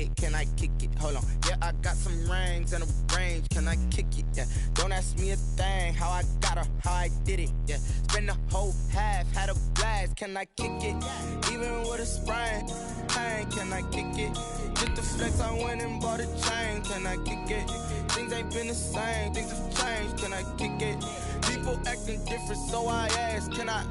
it? Can I kick it? Hold on. Yeah, I got some rings and a range. Can I kick it? Yeah. Don't ask me a thing. How I got her, how I did it. Yeah. Spend the whole half, had a blast. Can I kick it? Even with a sprain. Hey, can I kick it? Just the flex, I went and bought a chain. Can I kick it? Things ain't been the same. Things have changed. Can I kick it? People acting different, so I ask, can I?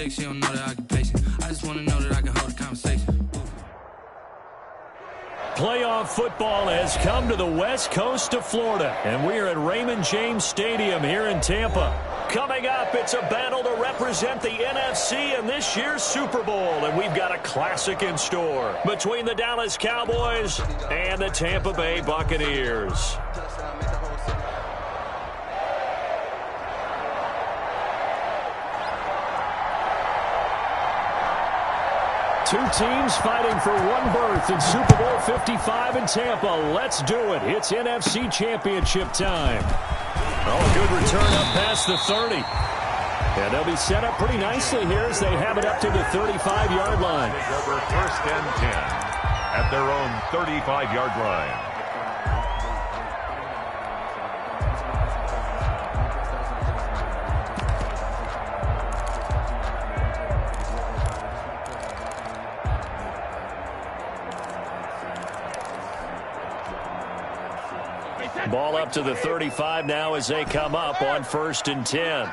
She don't know the occupation. I just want to know that I can hold a conversation. Playoff football has come to the west coast of Florida, and we are at Raymond James Stadium here in Tampa. Coming up, it's a battle to represent the NFC in this year's Super Bowl, and we've got a classic in store between the Dallas Cowboys and the Tampa Bay Buccaneers. Two teams fighting for one berth in Super Bowl 55 in Tampa. Let's do it. It's NFC Championship time. Oh, a good return up past the 30. And they'll be set up pretty nicely here as they have it up to the 35-yard line. Over 1st and 10 at their own 35-yard line. Ball up to the 35 now as they come up on 1st and 10.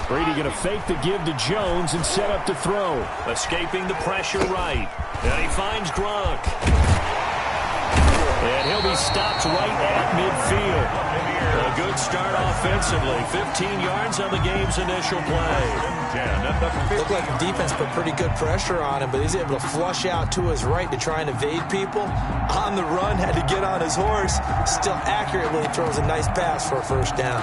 Brady going to fake the give to Jones and set up to throw. Escaping the pressure right. And he finds Gronk. And he'll be stopped right at midfield. A good start offensively. 15 yards on the game's initial play. Looked like the defense put pretty good pressure on him, but he's able to flush out to his right to try and evade people. On the run, had to get on his horse. Still accurately throws a nice pass for a first down.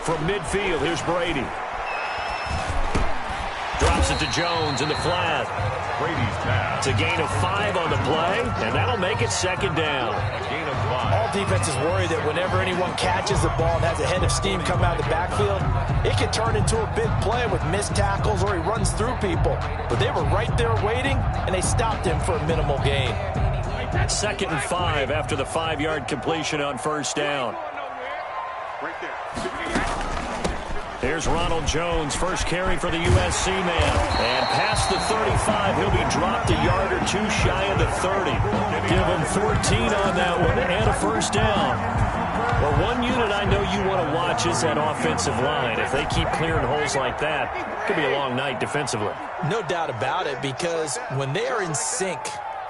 From midfield, here's Brady. Drops it to Jones in the flat. Brady's pass. It's a gain of 5 on the play, and that'll make it 2nd down. A gain of 5. All defenses worry that whenever anyone catches the ball and has a head of steam come out of the backfield, it can turn into a big play with missed tackles or he runs through people. But they were right there waiting, and they stopped him for a minimal gain. 2nd and 5 after the 5-yard completion on 1st down. Here's Ronald Jones, first carry for the USC man. And past the 35, he'll be dropped a yard or two shy of the 30. Give him 14 on that one and a first down. Well, one unit I know you want to watch is that offensive line. If they keep clearing holes like that, it could be a long night defensively. No doubt about it, because when they are in sync,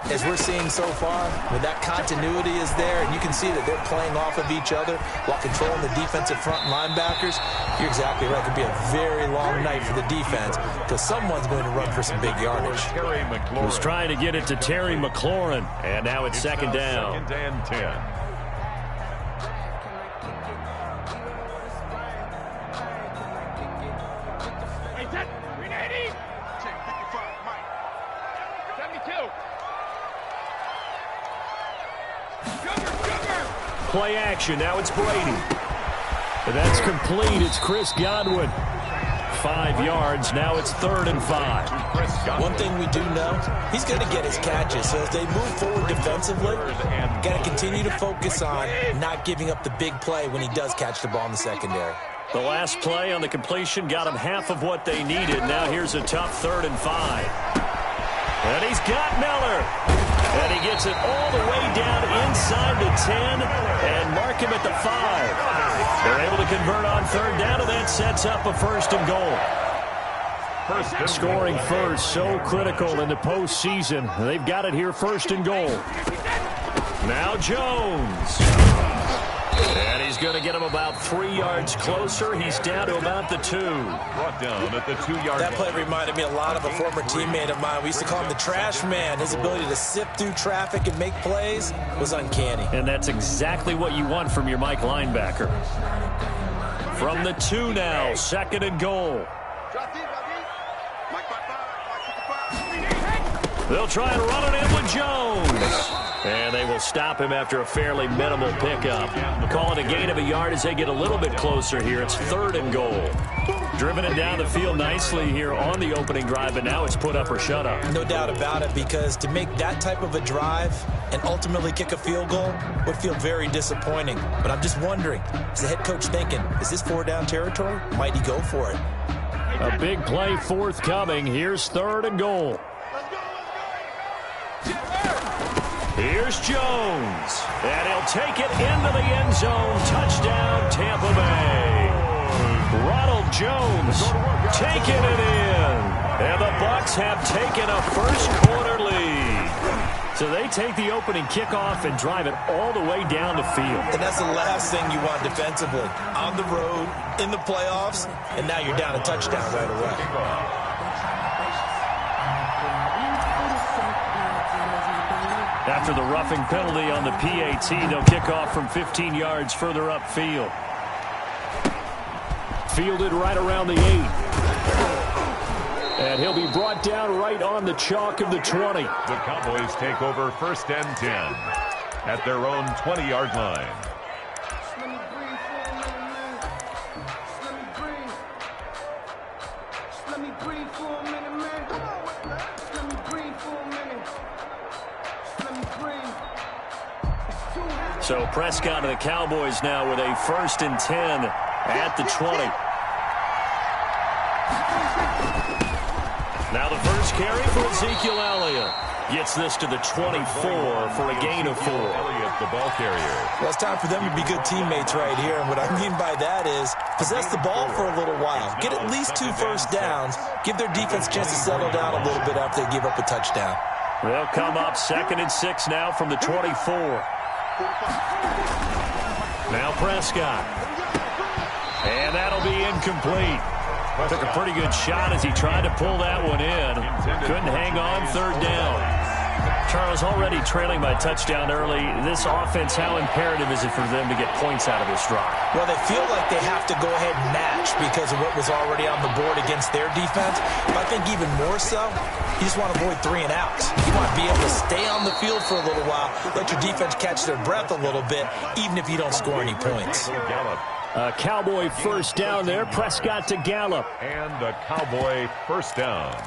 as we're seeing so far, when that continuity is there, and you can see that they're playing off of each other while controlling the defensive front linebackers, you're exactly right. It could be a very long night for the defense because someone's going to run for some big yardage. Was trying to get it to Terry McLaurin, and now it's 2nd down. 2nd and 10. Play action. Now it's Brady. And that's complete. It's Chris Godwin. 5 yards. Now it's 3rd and 5. One thing we do know, he's going to get his catches. So as they move forward defensively, got to continue to focus on not giving up the big play when he does catch the ball in the secondary. The last play on the completion got him half of what they needed. Now here's a tough 3rd and 5. And he's got Miller. And he gets it all the way down inside the 10 and mark him at the 5. They're able to convert on 3rd down, and that sets up a 1st and goal. Scoring first, so critical in the postseason. They've got it here, 1st and goal. Now Jones. And he's going to get him about 3 yards closer. He's down to about the 2. Brought down at the 2-yard That play reminded me a lot of a former teammate of mine. We used to call him the trash man. His ability to sift through traffic and make plays was uncanny. And that's exactly what you want from your Mike linebacker. From the 2 now, 2nd and goal. They'll try and run it in with Jones. And they will stop him after a fairly minimal pickup. Call it a gain of a yard as they get a little bit closer here. It's 3rd and goal. Driven it down the field nicely here on the opening drive, but now it's put up or shut up. No doubt about it, because to make that type of a drive and ultimately kick a field goal would feel very disappointing. But I'm just wondering, is the head coach thinking, is this 4-down territory? Might he go for it? A big play forthcoming. Here's 3rd and goal. Here's Jones, and he'll take it into the end zone. Touchdown, Tampa Bay. Ronald Jones taking it in, and the Bucs have taken a first-quarter lead. So they take the opening kickoff and drive it all the way down the field. And that's the last thing you want defensively. On the road, in the playoffs, and now you're down a touchdown right away. After the roughing penalty on the PAT, they'll kick off from 15 yards further upfield. Fielded right around the 8. And he'll be brought down right on the chalk of the 20. The Cowboys take over 1st and 10 at their own 20-yard line. So Prescott and the Cowboys now with a 1st and 10 at the 20. Now the first carry for Ezekiel Elliott. Gets this to the 24 for a gain of 4. Elliott, the ball carrier. Well, it's time for them to be good teammates right here. And what I mean by that is possess the ball for a little while. Get at least 2 first downs. Give their defense a chance to settle down a little bit after they give up a touchdown. They'll come up 2nd and 6 now from the 24. Now Prescott. And that'll be incomplete. Took a pretty good shot as he tried to pull that one in. Couldn't hang on 3rd down. Charles, already trailing by touchdown early. This offense, how imperative is it for them to get points out of this drive? Well, they feel like they have to go ahead and match because of what was already on the board against their defense. But I think even more so, you just want to avoid 3 and outs. You want to be able to stay on the field for a little while, let your defense catch their breath a little bit, even if you don't score any points. A Cowboy first down there. Prescott to Gallup. And a Cowboy first down.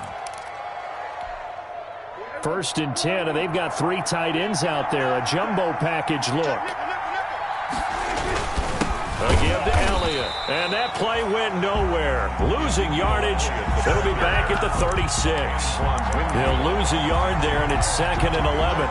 1st and 10, and they've got 3 tight ends out there. A jumbo package look. Again to Elliott. And that play went nowhere. Losing yardage. It'll be back at the 36. He'll lose a yard there, and it's 2nd and 11.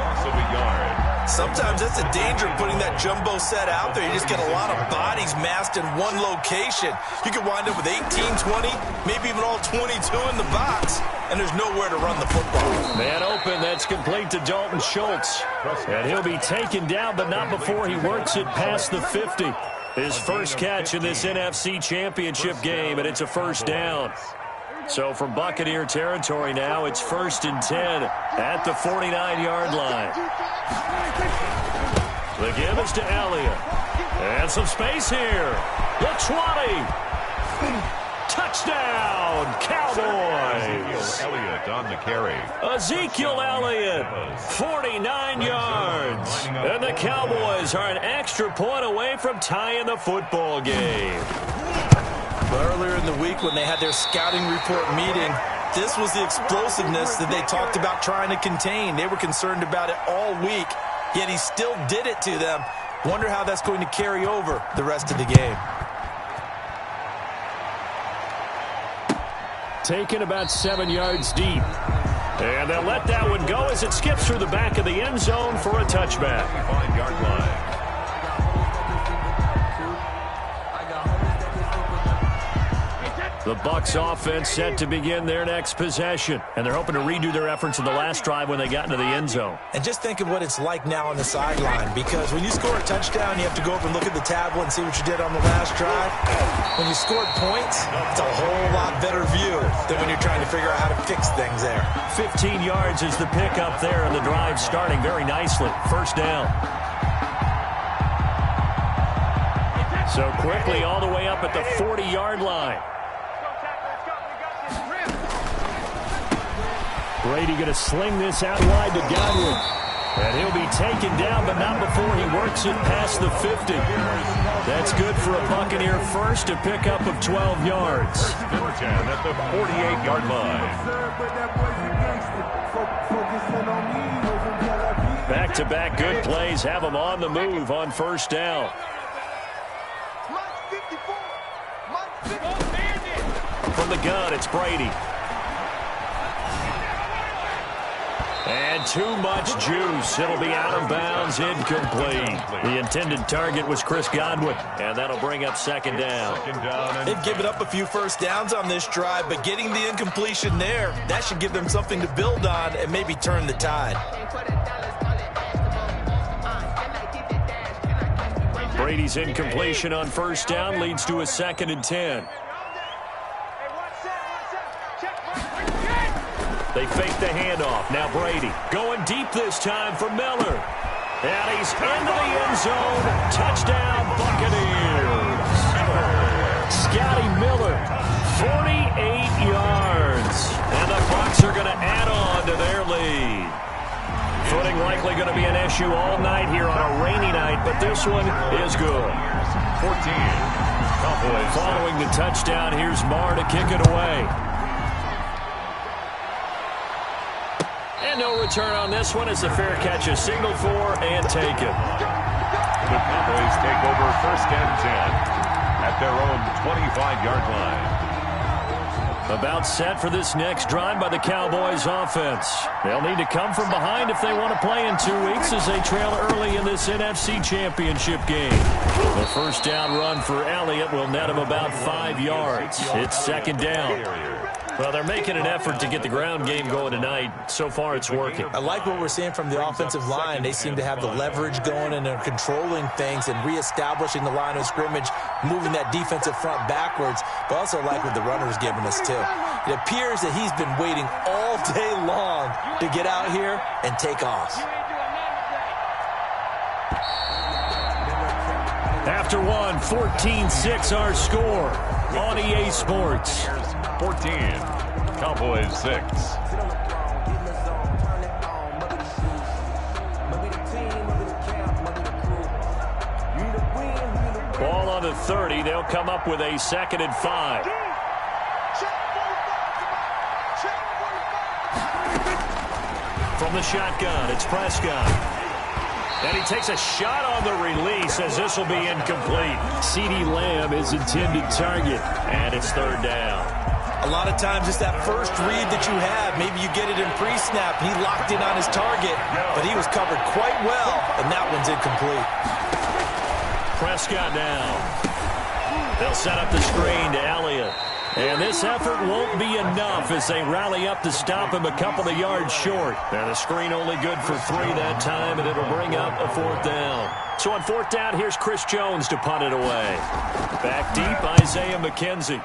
Sometimes that's the danger of putting that jumbo set out there. You just get a lot of bodies massed in one location. You could wind up with 18, 20, maybe even all 22 in the box, and there's nowhere to run the football. Man open, that's complete to Dalton Schultz. And he'll be taken down, but not before he works it past the 50. His first catch in this NFC Championship game, and it's a first down. So from Buccaneer territory now, it's 1st and 10 at the 49-yard line. The give is to Elliott. And some space here. The 20. Touchdown, Cowboys. Elliott on the carry. Ezekiel Elliott, 49 yards. And the Cowboys are an extra point away from tying the football game. Earlier in the week when they had their scouting report meeting, this was the explosiveness that they talked about trying to contain. They were concerned about it all week, yet he still did it to them. Wonder how that's going to carry over the rest of the game. Taken about 7 yards deep. And they'll let that one go as it skips through the back of the end zone for a touchback. 5-yard line. The Bucs offense set to begin their next possession. And they're hoping to redo their efforts in the last drive when they got into the end zone. And just think of what it's like now on the sideline, because when you score a touchdown, you have to go over and look at the tablet and see what you did on the last drive. When you scored points, it's a whole lot better view than when you're trying to figure out how to fix things there. 15 yards is the pickup there, and the drive starting very nicely. First down. So quickly all the way up at the 40-yard line. Brady going to sling this out wide to Godwin. And he'll be taken down, but not before he works it past the 50. That's good for a Buccaneer first, a pickup of 12 yards. At the 48-yard line. Back-to-back good plays have them on the move on first down. From the gun, it's Brady. And too much juice. It'll be out of bounds, incomplete. The intended target was Chris Godwin, and that'll bring up second down. They've given up a few first downs on this drive, but getting the incompletion there, that should give them something to build on and maybe turn the tide. Brady's incompletion on first down leads to a 2nd and 10. They fake the handoff. Now Brady going deep this time for Miller. And he's into the end zone. Touchdown, Buccaneers. Scotty Miller, 48 yards. And the Bucs are going to add on to their lead. Footing likely going to be an issue all night here on a rainy night, but this one is good. 14. Cowboys. Following the touchdown, here's Marr to kick it away. And no return on this one as the fair catch is signaled for and taken. The Cowboys take over 1st and 10 at their own 25-yard line. About set for this next drive by the Cowboys offense. They'll need to come from behind if they want to play in 2 weeks as they trail early in this NFC Championship game. The first down run for Elliott will net him about 5 yards. It's second down. Well, they're making an effort to get the ground game going tonight. So far, it's working. I like what we're seeing from the offensive line. They seem to have the leverage going, and they're controlling things and reestablishing the line of scrimmage, moving that defensive front backwards. But also like what the runner's giving us, too. It appears that he's been waiting all day long to get out here and take off. After one, 14-6 our score on EA Sports. 14. Cowboys 6. Ball on the 30. They'll come up with a 2nd and 5. From the shotgun, it's Prescott. And he takes a shot on the release as this will be incomplete. CeeDee Lamb is intended target, and it's 3rd down. A lot of times it's that first read that you have. Maybe you get it in pre-snap. He locked in on his target, but he was covered quite well, and that one's incomplete. Prescott now. They'll set up the screen to Elliott. And this effort won't be enough as they rally up to stop him a couple of yards short. And the screen only good for 3 that time, and it'll bring up a 4th down. So on 4th down, here's Chris Jones to punt it away. Back deep, Isaiah McKenzie.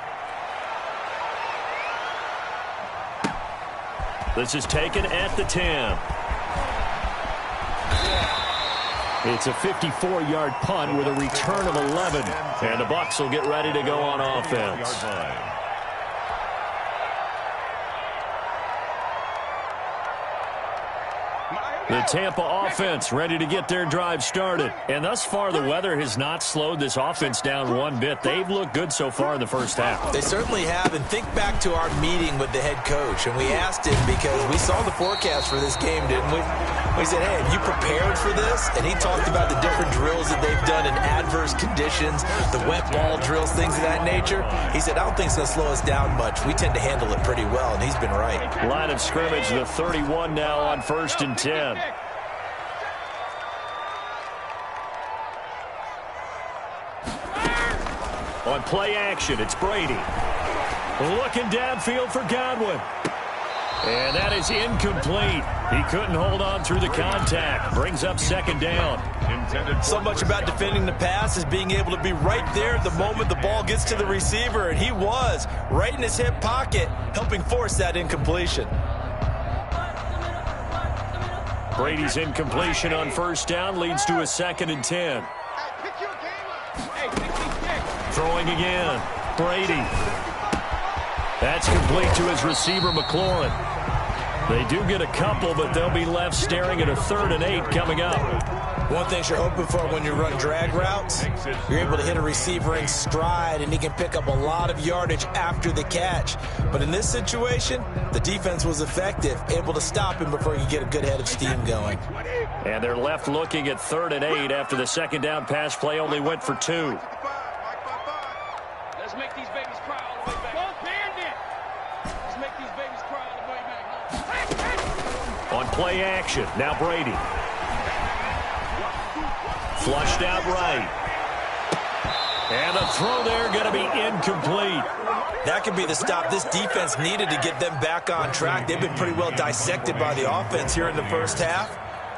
This is taken at the 10. It's a 54-yard punt with a return of 11. And the Bucs will get ready to go on offense. The Tampa offense ready to get their drive started. And thus far, the weather has not slowed this offense down one bit. They've looked good so far in the first half. They certainly have. And think back to our meeting with the head coach. And we asked him, because we saw the forecast for this game, didn't we? We said, hey, have you prepared for this? And he talked about the different drills that they've done in adverse conditions, the wet ball drills, things of that nature. He said, I don't think it's going to slow us down much. We tend to handle it pretty well, and he's been right. Line of scrimmage, the 31 now on 1st and 10. On play action, it's Brady. Looking downfield for Godwin. And that is incomplete. He couldn't hold on through the contact. Brings up 2nd down. So much about defending the pass is being able to be right there at the moment the ball gets to the receiver. And he was right in his hip pocket, helping force that incompletion. Brady's incompletion on 1st down leads to a 2nd and 10. Throwing again. Brady. That's complete to his receiver, McLaurin. They do get a couple, but they'll be left staring at a 3rd and 8 coming up. One thing you're hoping for when you run drag routes, you're able to hit a receiver in stride, and he can pick up a lot of yardage after the catch. But in this situation, the defense was effective, able to stop him before he could get a good head of steam going. And they're left looking at 3rd and 8 after the 2nd down pass play only went for 2. Let's make these babies cry all the way back. Let's make these babies cry all the way back. On play action, now Brady. Flushed out right. And the throw there going to be incomplete. That could be the stop this defense needed to get them back on track. They've been pretty well dissected by the offense here in the first half.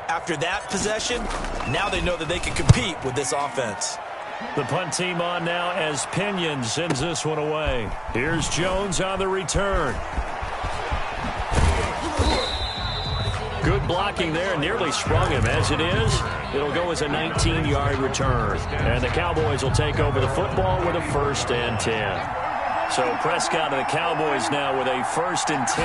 After that possession, now they know that they can compete with this offense. The punt team on now as Pinion sends this one away. Here's Jones on the return. Good blocking there, nearly sprung him. As it is, it'll go as a 19-yard return. And the Cowboys will take over the football with a 1st and 10. So Prescott and the Cowboys now with a 1st and 10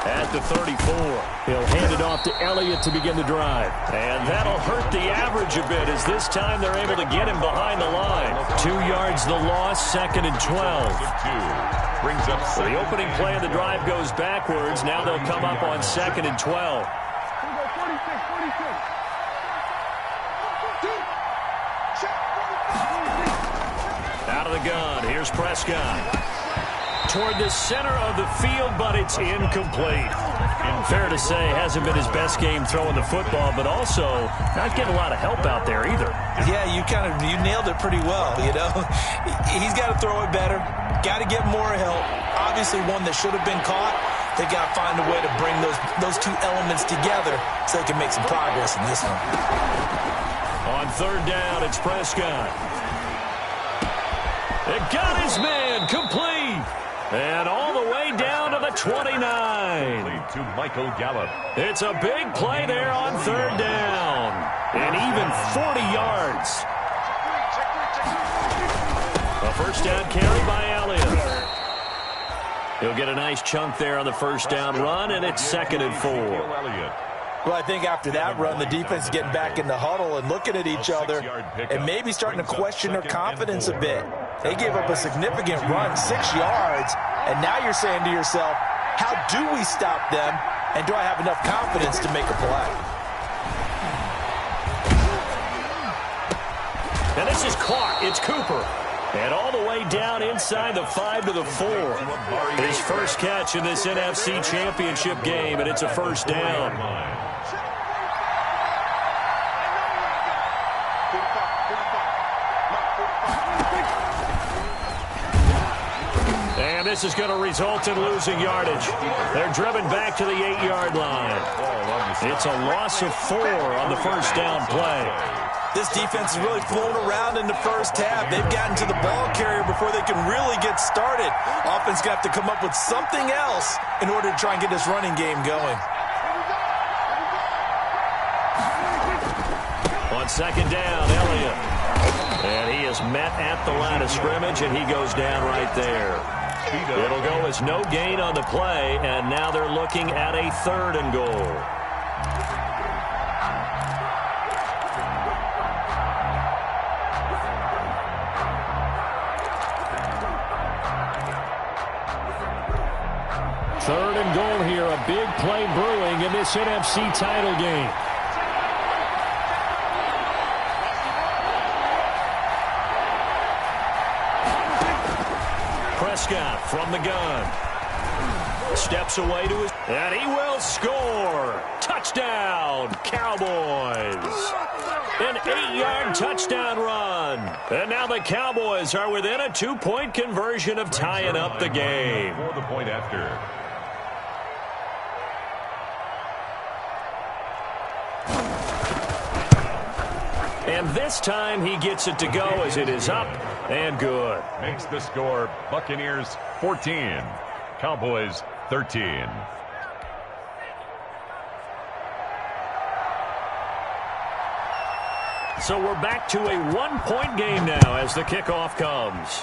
at the 34. He'll hand it off to Elliott to begin the drive. And that'll hurt the average a bit, as this time they're able to get him behind the line. 2 yards the loss, 2nd and 12. Brings up So the opening play of the drive goes backwards. Now they'll come up on 2nd and 12. Out of the gun, here's Prescott. Toward the center of the field, but it's incomplete. And fair to say, hasn't been his best game throwing the football, but also not getting a lot of help out there either. Yeah, you nailed it pretty well, you know. He's got to throw it better, got to get more help. Obviously one that should have been caught. They got to find a way to bring those two elements together so they can make some progress in this one. On 3rd down, it's Prescott. It got his man complete. And all the way down to the 29. to Michael Gallup. It's a big play there on 3rd down. And even 40 yards. A 1st down carry by Elliott. He'll get a nice chunk there on the 1st down run, and it's 2nd and 4. Well, I think after that run, the defense is getting back in the huddle and looking at each other and maybe starting to question their confidence a bit. They gave up a significant run, 6 yards, and now you're saying to yourself, how do we stop them, and do I have enough confidence to make a play? And this is caught. It's Cooper. And all the way down inside the 5 to the 4. His first catch in this NFC Championship game, and it's a 1st down. And this is going to result in losing yardage. They're driven back to the 8-yard line. It's a loss of 4 on the 1st down play. This defense has really flown around in the first half. They've gotten to the ball carrier before they can really get started. Offense got to come up with something else in order to try and get this running game going. On 2nd down, Elliott. And he is met at the line of scrimmage, and he goes down right there. It'll go as no gain on the play, and now they're looking at a 3rd and goal. Third and goal here. A big play brewing in this NFC title game. Prescott from the gun. Steps away to his... And he will score. Touchdown, Cowboys. An 8-yard touchdown run. And now the Cowboys are within a 2-point conversion of tying up the game. For the point after. And this time he gets it to go as it is up and good. Makes the score Buccaneers 14, Cowboys 13. So we're back to a 1-point game now as the kickoff comes.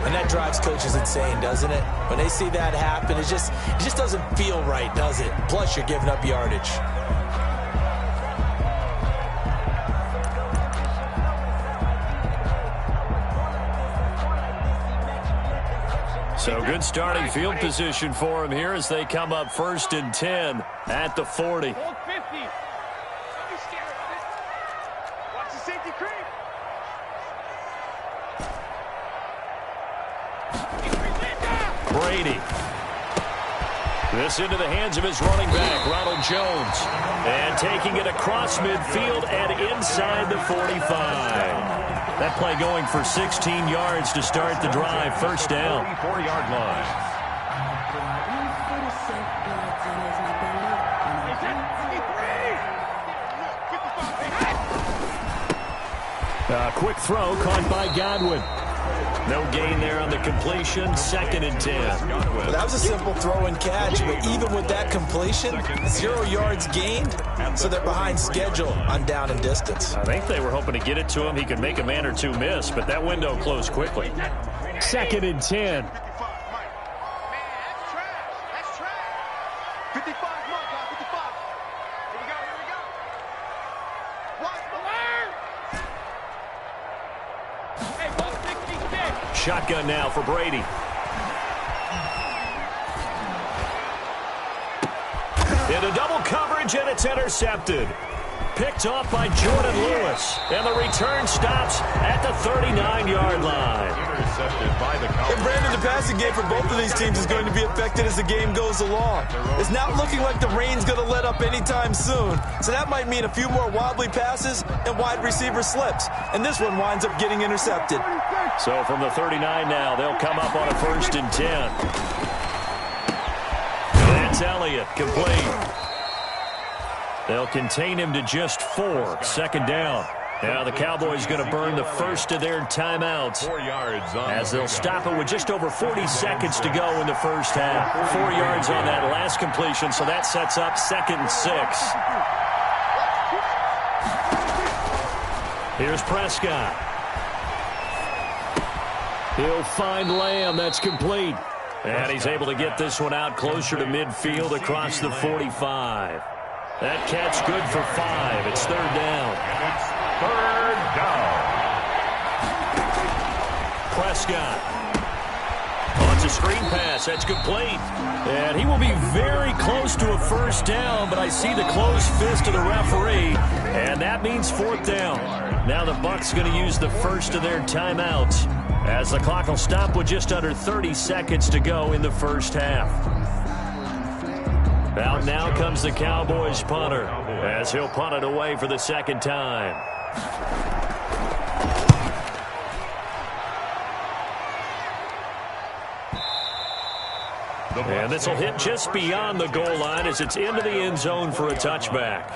And that drives coaches insane, doesn't it? When they see that happen, it just doesn't feel right, does it? Plus, you're giving up yardage. So good starting field position for him here as they come up 1st and 10 at the 40. Hold 50. Don't be scared of it. Watch the safety creep. Brady. This into the hands of his running back, Ronald Jones. And taking it across midfield and inside the 45. That play going for 16 yards to start the drive. First down. 44-yard line. A quick throw caught by Godwin. No gain there on the completion. 2nd and 10. Well, that was a simple throw and catch, but even with that completion, 0 yards gained, so they're behind schedule on down and distance. I think they were hoping to get it to him. He could make a man or two miss, but that window closed quickly. 2nd and 10. Man, that's trash. That's trash. 55, Mark, 55. Here we go, here we go. Watch the line. Hey, 166. Shotgun now for Brady. Into double coverage, and it's intercepted. Picked off by Jordan Lewis. And the return stops at the 39-yard line. Intercepted by the Cowboys. And Brandon, the passing game for both of these teams is going to be affected as the game goes along. It's not looking like the rain's going to let up anytime soon. So that might mean a few more wobbly passes and wide receiver slips. And this one winds up getting intercepted. So from the 39 now, they'll come up on a 1st and 10. That's Elliott, complete. They'll contain him to just 4. 2nd down. Now the Cowboys going to burn the first of their timeouts 4 yards as they'll stop it with just over 40 seconds to go in the first half. 4 yards on that last completion, so that sets up 2nd and 6. Here's Prescott. He'll find Lamb. That's complete. And he's able to get this one out closer to midfield across the 45. That catch good for 5. It's 3rd down. It's 3rd down. Prescott. Oh, it's a screen pass. That's complete. And he will be very close to a 1st down, but I see the closed fist of the referee, and that means 4th down. Now the Bucs going to use the first of their timeouts as the clock will stop with just under 30 seconds to go in the first half. Out now comes the Cowboys punter as he'll punt it away for the 2nd time. And this will hit just beyond the goal line as it's into the end zone for a touchback.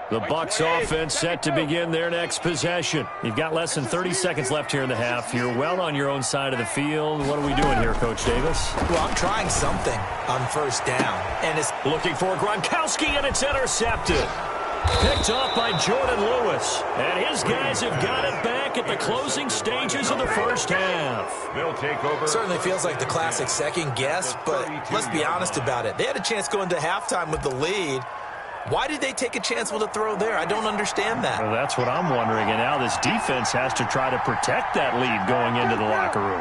The Bucs offense set to begin their next possession. You've got less than 30 seconds left here in the half. You're well on your own side of the field. What are we doing here, Coach Davis? Well, I'm trying something on 1st down. And it's looking for Gronkowski, and it's intercepted. Picked off by Jordan Lewis. And his guys have got it back at the closing stages of the first half. They'll take over. Certainly feels like the classic second guess, but let's be honest about it. They had a chance going to halftime with the lead. Why did they take a chance with a throw there? I don't understand that. Well, that's what I'm wondering. And now this defense has to try to protect that lead going into the locker room.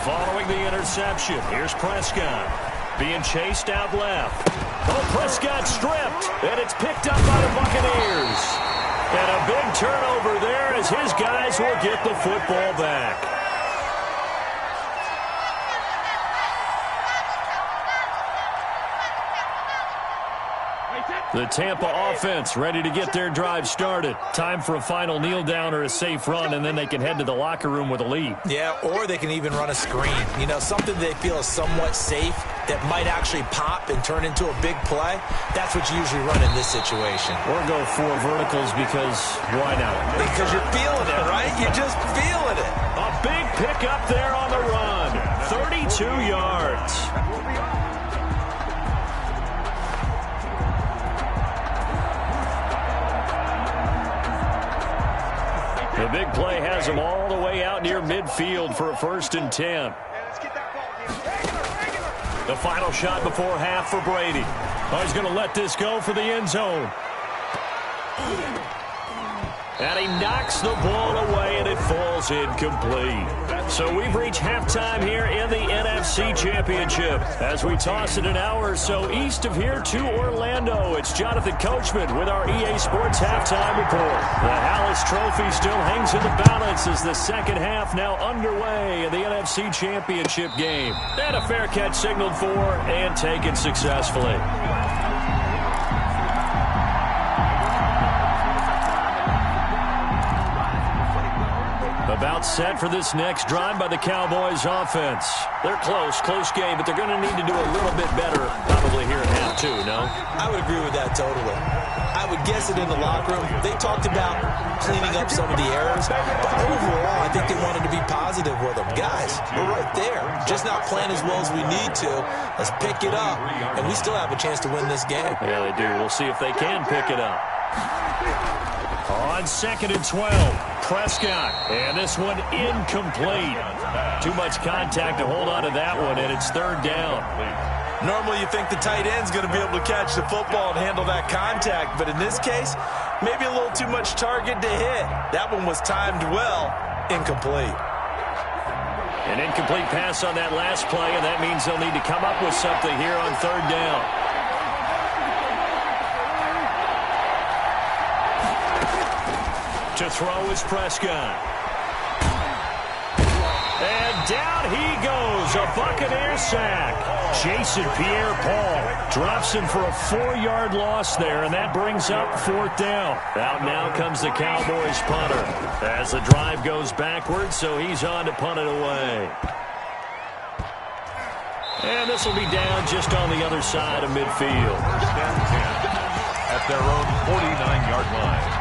Following the interception, here's Prescott. Being chased out left. Oh, Prescott stripped. And it's picked up by the Buccaneers. And a big turnover there as his guys will get the football back. The Tampa offense ready to get their drive started. Time for a final kneel down or a safe run, and then they can head to the locker room with a lead. Yeah, or they can even run a screen. You know, something they feel is somewhat safe that might actually pop and turn into a big play. That's what you usually run in this situation. Or go 4 verticals because why not? Because you're feeling it, right? You're just feeling it. A big pickup there on the run. 32 yards. The big play has him all the way out near midfield for a 1st and 10. The final shot before half for Brady. Oh, he's going to let this go for the end zone. And he knocks the ball away, and it falls incomplete. So we've reached halftime here in the NFC Championship. As we toss it an hour or so east of here to Orlando, it's Jonathan Coachman with our EA Sports Halftime Report. The Hallis Trophy still hangs in the balance as the second half now underway in the NFC Championship game. And a fair catch signaled for and taken successfully. About set for this next drive by the Cowboys offense. They're close game, but they're going to need to do a little bit better probably here in half 2, no? I would agree with that totally. I would guess it in the locker room. They talked about cleaning up some of the errors, but overall, I think they wanted to be positive with them. Guys, we're right there. Just not playing as well as we need to. Let's pick it up, and we still have a chance to win this game. Yeah, they do. We'll see if they can pick it up. On 2nd and 12, Prescott, and this one incomplete. Too much contact to hold on to that one, and it's 3rd down. Normally you think the tight end's going to be able to catch the football and handle that contact, but in this case, maybe a little too much target to hit. That one was timed well, incomplete. An incomplete pass on that last play, and that means they'll need to come up with something here on 3rd down. To throw is Prescott. And down he goes. A Buccaneer sack. Jason Pierre-Paul drops him for a 4-yard loss there, and that brings up 4th down. Out now comes the Cowboys punter as the drive goes backwards, so he's on to punt it away. And this will be down just on the other side of midfield. At their own 49-yard line.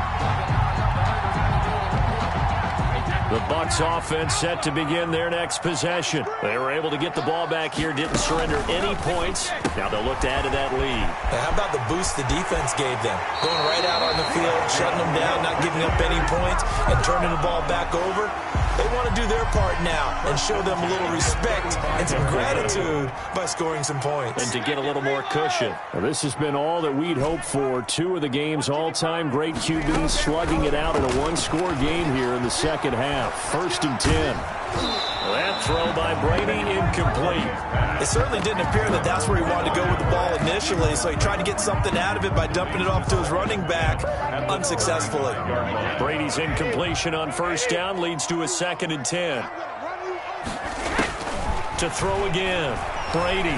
The Bucs offense set to begin their next possession. They were able to get the ball back here, didn't surrender any points. Now they'll look to add to that lead. Now how about the boost the defense gave them? Going right out on the field, shutting them down, not giving up any points, and turning the ball back over. They want to do their part now and show them a little respect and some gratitude by scoring some points. And to get a little more cushion. Well, this has been all that we'd hoped for. 2 of the game's all-time great QBs slugging it out in a 1-score game here in the second half. 1st and 10. That throw by Brady incomplete. It certainly didn't appear that that's where he wanted to go with the ball initially, so he tried to get something out of it by dumping it off to his running back unsuccessfully. Brady's incompletion on 1st down leads to a 2nd and 10. To throw again, Brady.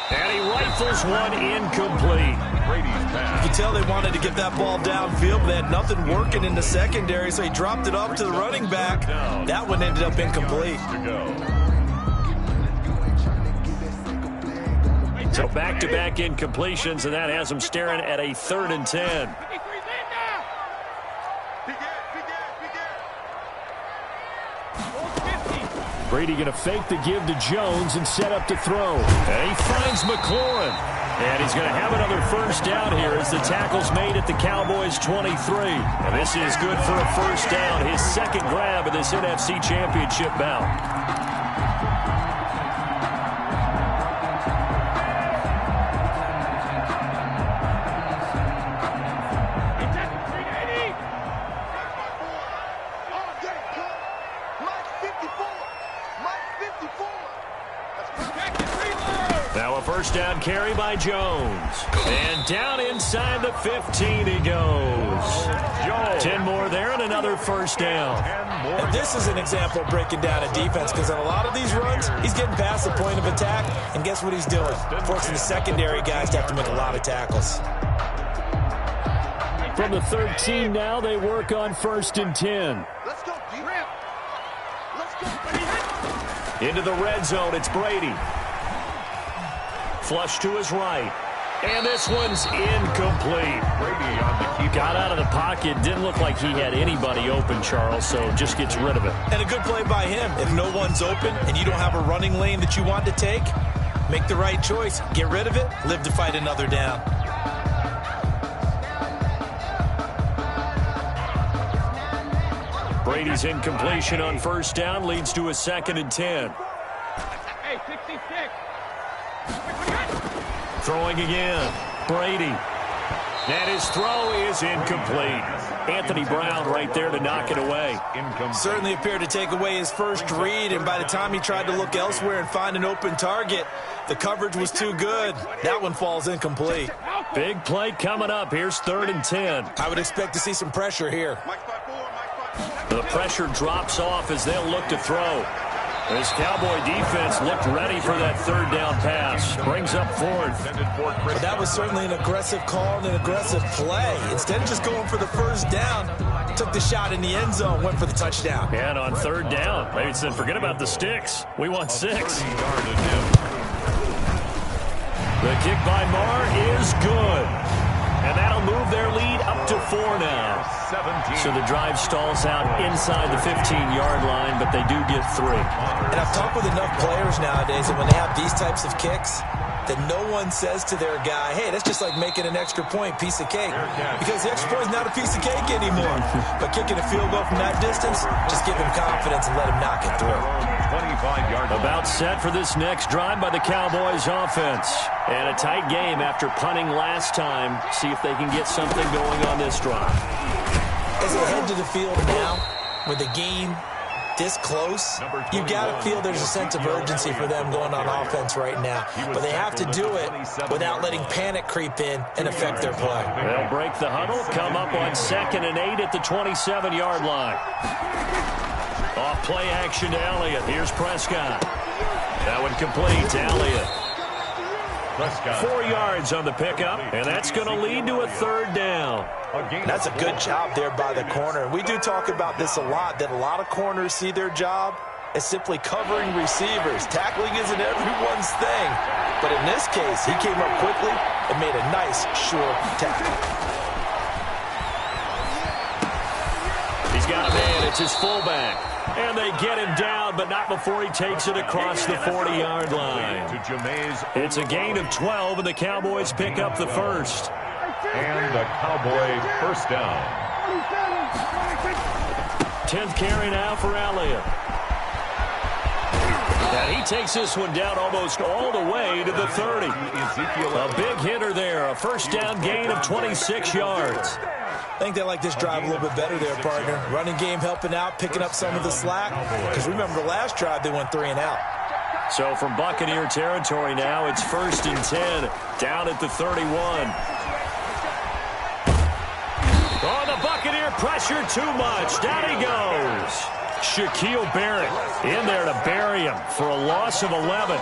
And he rifles one incomplete. You can tell they wanted to get that ball downfield, but they had nothing working in the secondary, so he dropped it off to the running back. That one ended up incomplete. So back-to-back incompletions, and that has him staring at a 3rd and 10. Brady going to fake the give to Jones and set up to throw. And he finds McLaurin. And he's going to have another 1st down here as the tackle's made at the Cowboys' 23. And this is good for a 1st down, his 2nd grab of this NFC Championship bout. Now a first down carry by Jones. And down inside the 15 he goes. 10 more there and another first down. And this is an example of breaking down a defense, because on a lot of these runs, he's getting past the point of attack, and guess what he's doing? Forcing the secondary guys to have to make a lot of tackles. From the 13 now, they work on 1st and 10. Let's go, D-Ramp. Let's go, Into the red zone, it's Brady. Flush to his right. And this one's incomplete. Brady on the keeper. Got out of the pocket. Didn't look like he had anybody open, Charles, so just gets rid of it. And a good play by him. If no one's open and you don't have a running lane that you want to take, make the right choice. Get rid of it. Live to fight another down. Brady's incompletion on 1st down leads to a 2nd and 10. Hey, 66. Throwing again. Brady. And his throw is incomplete. Anthony Brown right there to knock it away. Certainly appeared to take away his first read, and by the time he tried to look elsewhere and find an open target, the coverage was too good. That one falls incomplete. Big play coming up. Here's 3rd and 10. I would expect to see some pressure here. The pressure drops off as they'll look to throw. This Cowboy defense looked ready for that 3rd down pass. Brings up 4th. But that was certainly an aggressive call and an aggressive play. Instead of just going for the 1st down, took the shot in the end zone, went for the touchdown. And on 3rd down, they said, forget about the sticks. We want 6. The kick by Marr is good. And that'll move their lead up to 4 now. 17. So the drive stalls out inside the 15-yard line, but they do get 3. And I've talked with enough players nowadays, and when they have these types of kicks, that no one says to their guy, hey, that's just like making an extra point, piece of cake. Because the extra point is not a piece of cake anymore. But kicking a field goal from that distance, just give him confidence and let him knock it through. 25-yard line. About set for this next drive by the Cowboys offense. And a tight game after punting last time. See if they can get something going on this drive. As they head to the field now, with the game this close, you've got to feel there's a sense of urgency for them going on offense right now. But they have to do it without letting panic creep in and affect their play. They'll break the huddle, come up on 2nd and 8 at the 27-yard line. Off play action to Elliott. Here's Prescott. That one complete to Elliott. 4 yards on the pickup, and that's going to lead to a 3rd down. That's a good job there by the corner. And we do talk about this a lot, that a lot of corners see their job as simply covering receivers. Tackling isn't everyone's thing. But in this case, he came up quickly and made a nice, short tackle. He's got a man. It's his fullback. And they get him down, but not before he takes it across the 40-yard line. It's a gain of 12, and the Cowboys pick up the 1st. And the Cowboy 1st down. 10th carry now for Elliott. And he takes this one down almost all the way to the 30. A big hitter there. A 1st down gain of 26 yards. I think they like this drive a little bit better there, partner. Running game helping out, picking up some of the slack. Because remember, the last drive they went 3 and out. So from Buccaneer territory now, it's 1st and 10, down at the 31. Oh, the Buccaneer pressure too much. Down he goes. Shaquille Barrett in there to bury him for a loss of 11.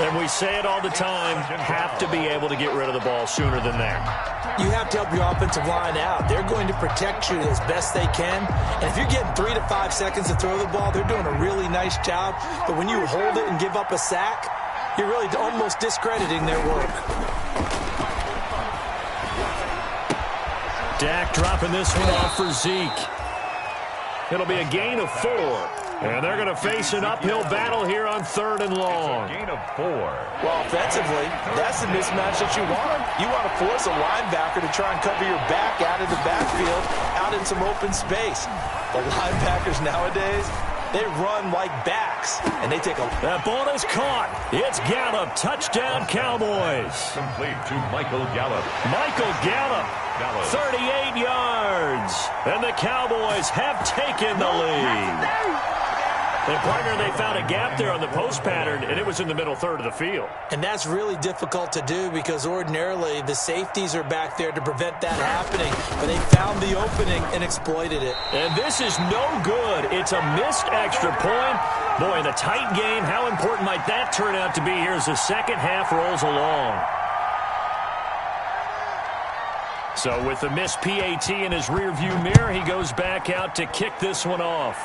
And we say it all the time, have to be able to get rid of the ball sooner than that. You have to help your offensive line out. They're going to protect you as best they can. And if you're getting 3 to 5 seconds to throw the ball, they're doing a really nice job. But when you hold it and give up a sack, you're really almost discrediting their work. Dak dropping this one off for Zeke. It'll be a gain of 4. And they're going to face an uphill battle here on 3rd and long. Gain of 4. Well, offensively, that's the mismatch that you want. You want to force a linebacker to try and cover your back out of the backfield, out in some open space. The linebackers nowadays, they run like backs, and they take a... That ball is caught. It's Gallup. Touchdown, Cowboys. Complete to Michael Gallup. Michael Gallup, 38 yards. And the Cowboys have taken the lead. And, partner, they found a gap there on the post pattern, and it was in the middle third of the field. And that's really difficult to do because ordinarily the safeties are back there to prevent that happening. But they found the opening and exploited it. And this is no good. It's a missed extra point. Boy, in a tight game, how important might that turn out to be here as the second half rolls along? So with the missed PAT in his rearview mirror, he goes back out to kick this one off.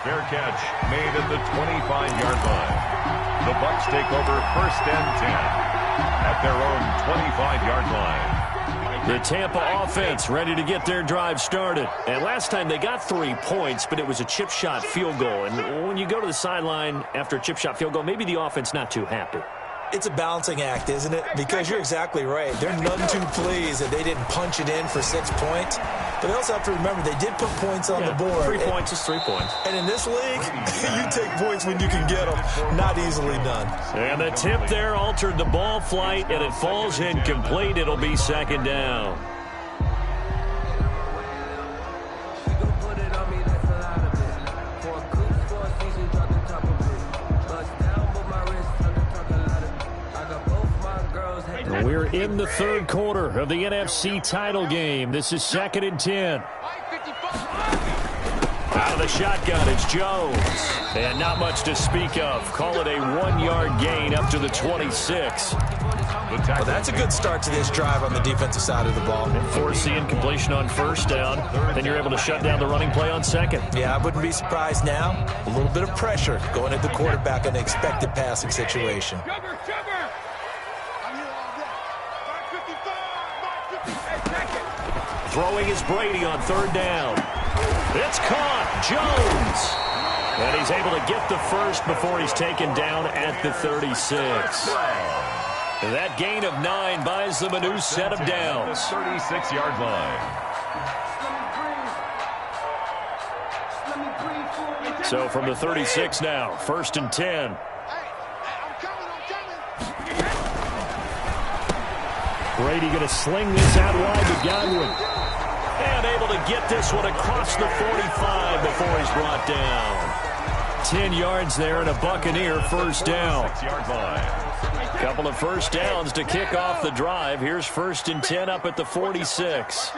Fair catch made at the 25-yard line. The Bucs take over 1st and 10 at their own 25-yard line. The Tampa offense ready to get their drive started. And last time they got 3 points, but it was a chip shot field goal. And when you go to the sideline after a chip shot field goal, maybe the offense not too happy. It's a balancing act, isn't it? Because you're exactly right. They're none too pleased that they didn't punch it in for 6 points. But they also have to remember they did put points on the board. 3 points is 3 points. And in this league, you take points when you can get them. Not easily done. And the tip there altered the ball flight, and it falls incomplete. It'll be 2nd down. We're in the 3rd quarter of the NFC title game. This is 2nd and 10. Out of the shotgun, it's Jones. And not much to speak of. Call it a 1-yard gain up to the 26. Well, that's a good start to this drive on the defensive side of the ball. And force the incompletion on 1st down. Then you're able to shut down the running play on 2nd. Yeah, I wouldn't be surprised now. A little bit of pressure going at the quarterback in an expected passing situation. Throwing is Brady on 3rd down. It's caught. Jones. And he's able to get the first before he's taken down at the 36. That gain of 9 buys them a new set of downs. The 36-yard line. So from the 36 now, 1st and 10. Brady going to sling this out wide to Godwin. And able to get this one across the 45 before he's brought down. 10 yards there and a Buccaneer 1st down. 6-yard line. Couple of 1st downs to kick off the drive. Here's 1st and 10 up at the 46.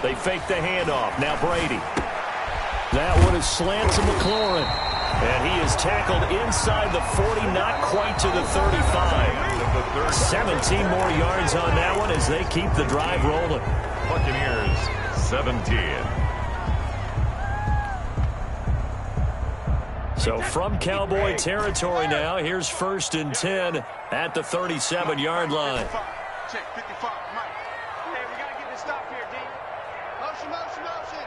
They fake the handoff. Now Brady. That one is slant to McLaurin. And he is tackled inside the 40, not quite to the 35. 17 more yards on that one as they keep the drive rolling. Buccaneers, 17. So from Cowboy territory now, here's 1st and 10 at the 37-yard line. Check 55, Mike. Hey, we got to get this stop here, D. Motion, motion, motion.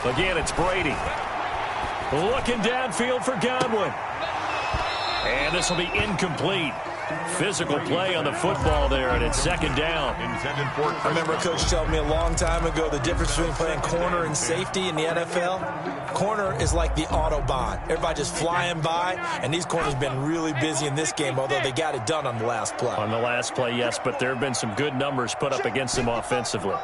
Again, it's Brady. Looking downfield for Godwin. And this will be incomplete. Physical play on the football there, and it's 2nd down. I remember a coach telling me a long time ago the difference between playing corner and safety in the NFL. Corner is like the Autobahn. Everybody just flying by, and these corners have been really busy in this game, although they got it done on the last play. On the last play, yes, but there have been some good numbers put up against them offensively.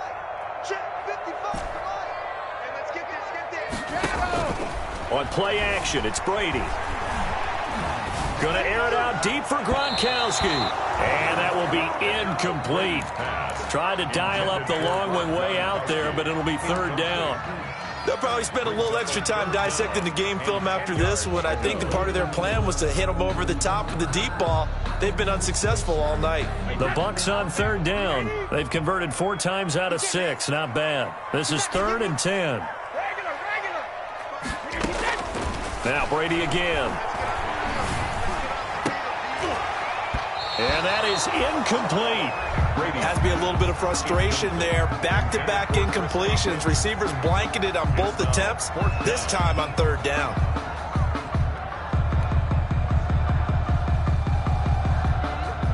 On play action, it's Brady. Going to air it out deep for Gronkowski. And that will be incomplete. Tried to dial up the long one way out there, but it'll be 3rd down. They'll probably spend a little extra time dissecting the game film after this one. I think the part of their plan was to hit them over the top of the deep ball. They've been unsuccessful all night. The Bucs on 3rd down. They've converted 4 times out of 6. Not bad. This is 3rd and 10. Now Brady again. And that is incomplete. Brady has to be a little bit of frustration there. Back-to-back incompletions. Receivers blanketed on both attempts, this time on 3rd down.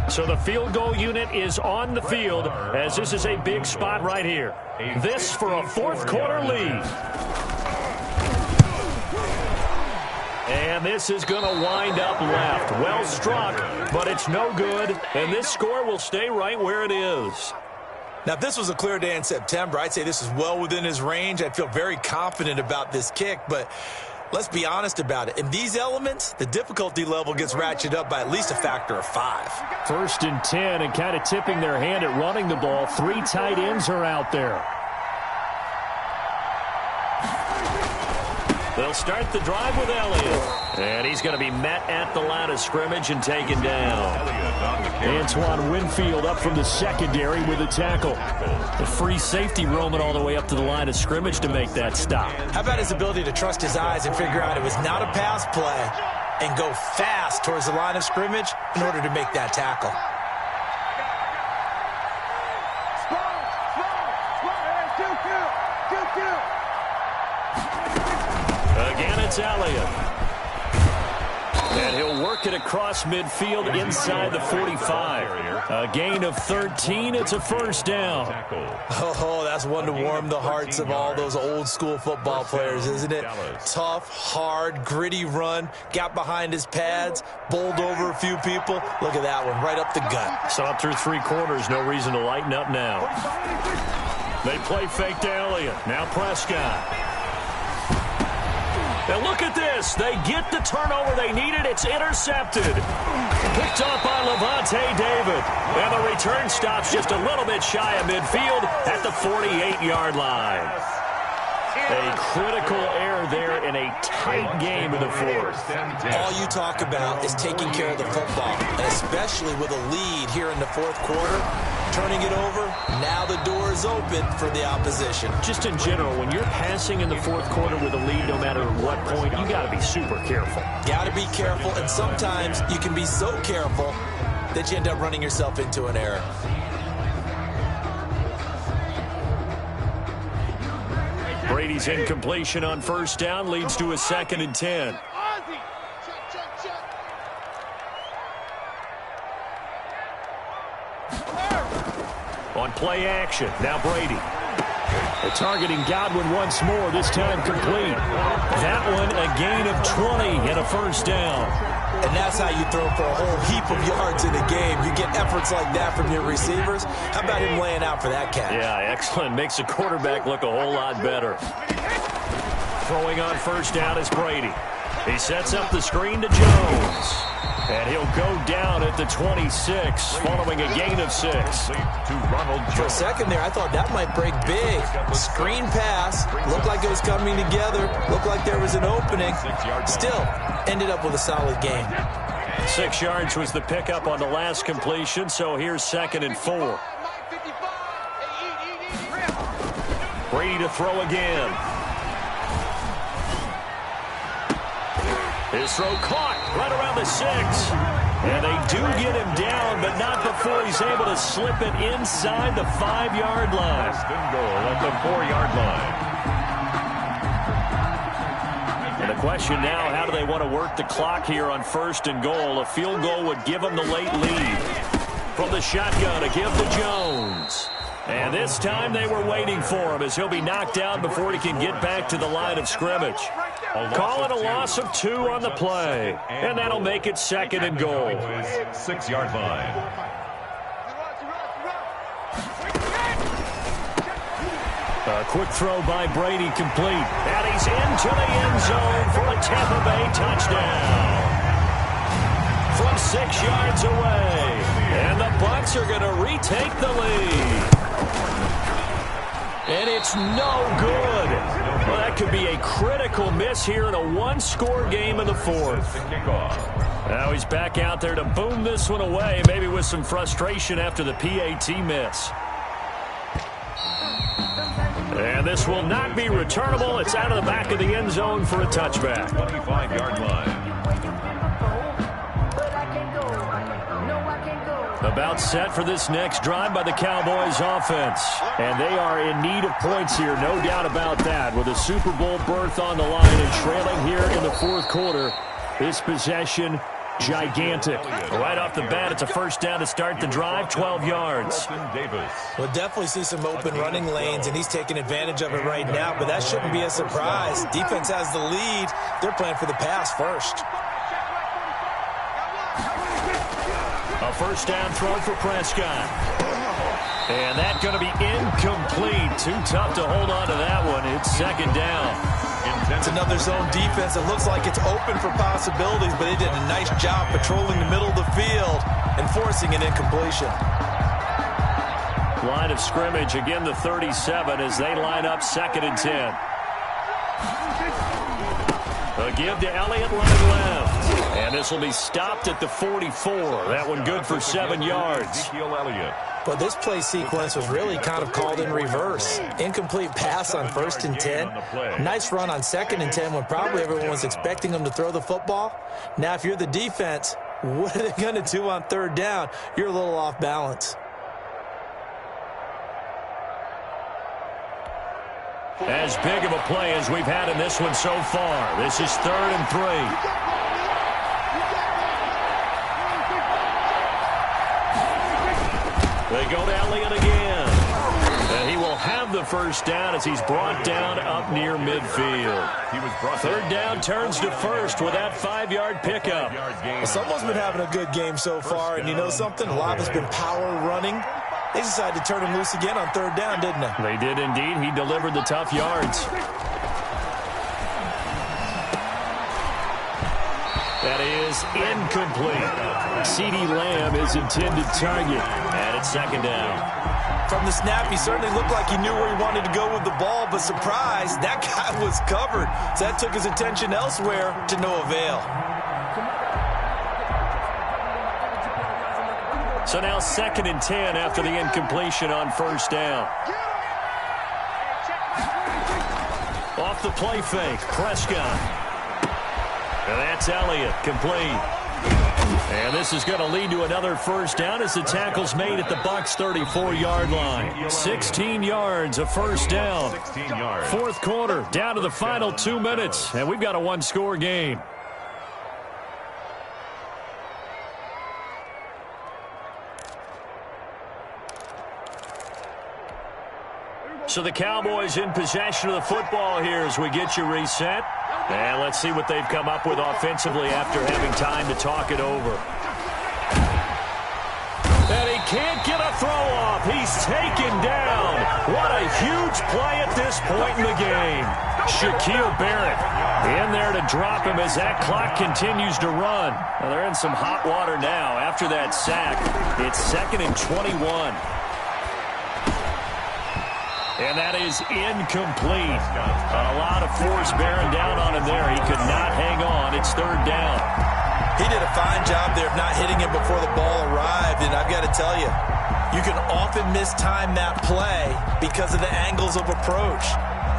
So the field goal unit is on the field as this is a big spot right here. This for a 4th quarter lead. And this is going to wind up left. Well struck, but it's no good. And this score will stay right where it is. Now, if this was a clear day in September, I'd say this is well within his range. I'd feel very confident about this kick, but let's be honest about it. In these elements, the difficulty level gets ratcheted up by at least a factor of 5. 1st and 10, and kind of tipping their hand at running the ball. 3 tight ends are out there. They'll start the drive with Elliott. And he's going to be met at the line of scrimmage and taken down. Antoine Winfield up from the secondary with a tackle. The free safety roaming all the way up to the line of scrimmage to make that stop. How about his ability to trust his eyes and figure out it was not a pass play and go fast towards the line of scrimmage in order to make that tackle. Again, it's Elliott. And he'll work it across midfield inside the 45. A gain of 13. It's a 1st down. Oh, that's one to warm the hearts of all those old school football players, isn't it? Tough, hard, gritty run. Got behind his pads. Bowled over a few people. Look at that one, right up the gut. Saw it through 3 quarters. No reason to lighten up now. They play fake to Elliott. Now Prescott. Now look at this. They get the turnover they needed. It's intercepted. Picked up by Levante David. And the return stops just a little bit shy of midfield at the 48-yard line. A critical error there in a tight game in the 4th. All you talk about is taking care of the football, and especially with a lead here in the 4th quarter. Turning it over, now the door is open for the opposition. Just in general, when you're passing in the 4th quarter with a lead, no matter at what point, you got to be super careful. Got to be careful, and sometimes you can be so careful that you end up running yourself into an error. Brady's incompletion on 1st down leads to a 2nd and 10. On play action, now Brady. They're targeting Godwin once more, this time complete. That one a gain of 20 and a 1st down. And that's how you throw for a whole heap of yards in a game. You get efforts like that from your receivers. How about him laying out for that catch? Yeah, excellent. Makes the quarterback look a whole lot better. Throwing on 1st down is Brady. He sets up the screen to Jones. And he'll go down at the 26, following a gain of 6. For a second there, I thought that might break big. Screen pass. Looked like it was coming together. Looked like there was an opening. Still, ended up with a solid game. 6 yards was the pickup on the last completion, so here's 2nd and 4. Brady to throw again. His throw caught right around the 6. And they do get him down, but not before he's able to slip it inside the 5-yard line. Goal at the 4-yard line. And the question now, how do they want to work the clock here on 1st and goal? A field goal would give them the late lead. From the shotgun, a give to Jones. And this time they were waiting for him as he'll be knocked down before he can get back to the line of scrimmage. Call it a loss of 2 on the play. And that'll make it 2nd and goal. 6-yard line. A quick throw by Brady complete. And he's into the end zone for a Tampa Bay touchdown. From 6 yards away. And the Bucs are going to retake the lead. And it's no good. Well, that could be a critical miss here in a 1-score game in the 4th. Now he's back out there to boom this one away, maybe with some frustration after the PAT miss. And this will not be returnable. It's out of the back of the end zone for a touchback. 25-yard line. About set for this next drive by the Cowboys offense. And they are in need of points here, no doubt about that. With a Super Bowl berth on the line and trailing here in the 4th quarter, this possession gigantic. Right off the bat, it's a first down to start the drive, 12 yards. We'll definitely see some open running lanes, and he's taking advantage of it right now, but that shouldn't be a surprise. Defense has the lead. They're playing for the pass first. A first down throw for Prescott. And that's going to be incomplete. Too tough to hold on to that one. It's second down. It's another zone defense. It looks like it's open for possibilities, but they did a nice job patrolling the middle of the field and forcing an incompletion. Line of scrimmage, again the 37 as they line up 2nd and 10. A give to Elliott, line left. And this will be stopped at the 44. That one good for 7 yards. But this play sequence was really kind of called in reverse. Incomplete pass on 1st and 10. Nice run on 2nd and 10 when probably everyone was expecting them to throw the football. Now, if you're the defense, what are they going to do on 3rd down? You're a little off balance. As big of a play as we've had in this one so far. This is 3rd and 3. They go to Elliott again. And he will have the first down as he's brought down up near midfield. 3rd down turns to 1st with that 5-yard pickup. Well, someone's been having a good game so far, and you know something? A lot has been power running. They decided to turn him loose again on 3rd down, didn't they? They did indeed. He delivered the tough yards. That is incomplete. CeeDee Lamb is intended target, and it's 2nd down. From the snap, he certainly looked like he knew where he wanted to go with the ball, but surprise, that guy was covered. So that took his attention elsewhere to no avail. So now 2nd and 10 after the incompletion on 1st down. Off the play fake, Prescott. And that's Elliott, complete. And this is going to lead to another first down as the tackle's made at the Bucs' 34-yard line. 16 yards, a first down. 4th quarter, down to the final 2 minutes, and we've got a one-score game. So the Cowboys in possession of the football here as we get you reset. And let's see what they've come up with offensively after having time to talk it over. And he can't get a throw off. He's taken down. What a huge play at this point in the game. Shaquille Barrett in there to drop him as that clock continues to run. Well, they're in some hot water now after that sack. It's 2nd and 21. And that is incomplete. A lot of force bearing down on him there. He could not hang on. It's 3rd down. He did a fine job there of not hitting him before the ball arrived. And I've got to tell you, you can often mistime that play because of the angles of approach.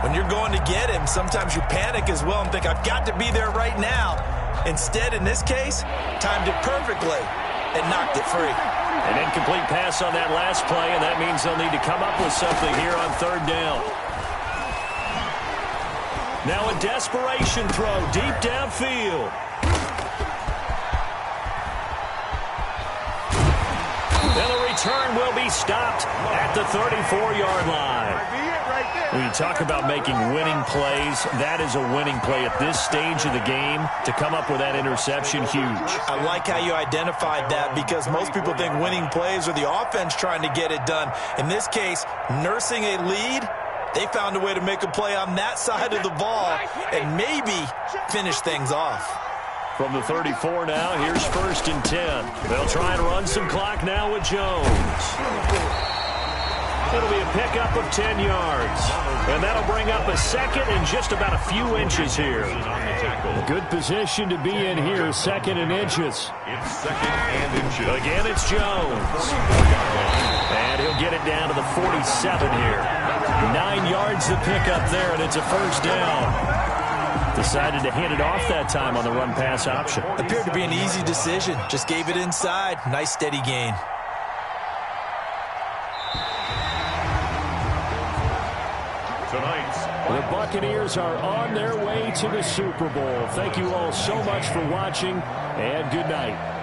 When you're going to get him, sometimes you panic as well and think, I've got to be there right now. Instead, in this case, timed it perfectly and knocked it free. An incomplete pass on that last play, and that means they'll need to come up with something here on 3rd down. Now a desperation throw deep downfield. And the return will be stopped at the 34-yard line. When you talk about making winning plays, that is a winning play at this stage of the game. To come up with that interception, huge. I like how you identified that because most people think winning plays are the offense trying to get it done. In this case, nursing a lead, they found a way to make a play on that side of the ball and maybe finish things off. From the 34 now, here's 1st and 10. They'll try and run some clock now with Jones. It'll be a pickup of 10 yards. And that'll bring up a 2nd and just about a few inches here. A good position to be in here, 2nd and inches. It's 2nd and inches. Again, it's Jones. And he'll get it down to the 47 here. 9 yards to pick up there, and it's a first down. Decided to hand it off that time on the run-pass option. Appeared to be an easy decision. Just gave it inside. Nice steady gain. To tonight. The Buccaneers are on their way to the Super Bowl. Thank you all so much for watching, and good night.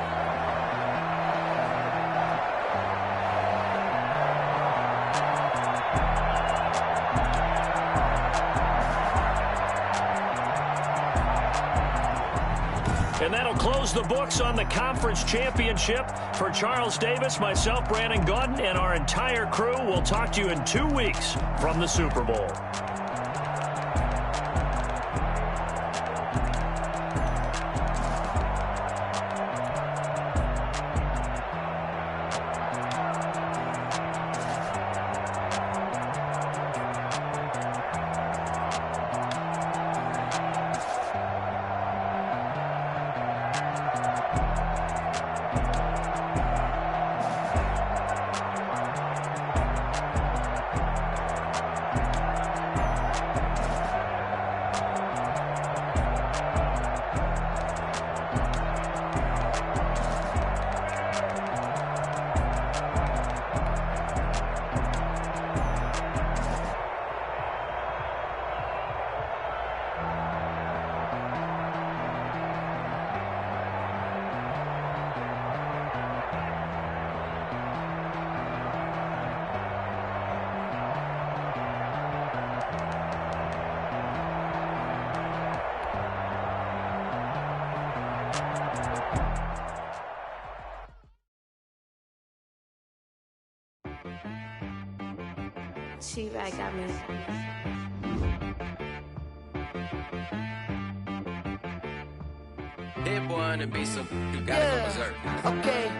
And that'll close the books on the conference championship. For Charles Davis, myself, Brandon Gaudin, and our entire crew, we'll talk to you in 2 weeks from the Super Bowl. She-Bag got me. Hit boy on the beat, so you gotta go berserk. Okay.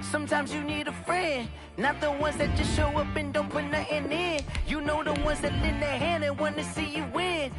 Sometimes you need a friend, not the ones that just show up and don't put nothing in. You know the ones that lend their hand and want to see you win.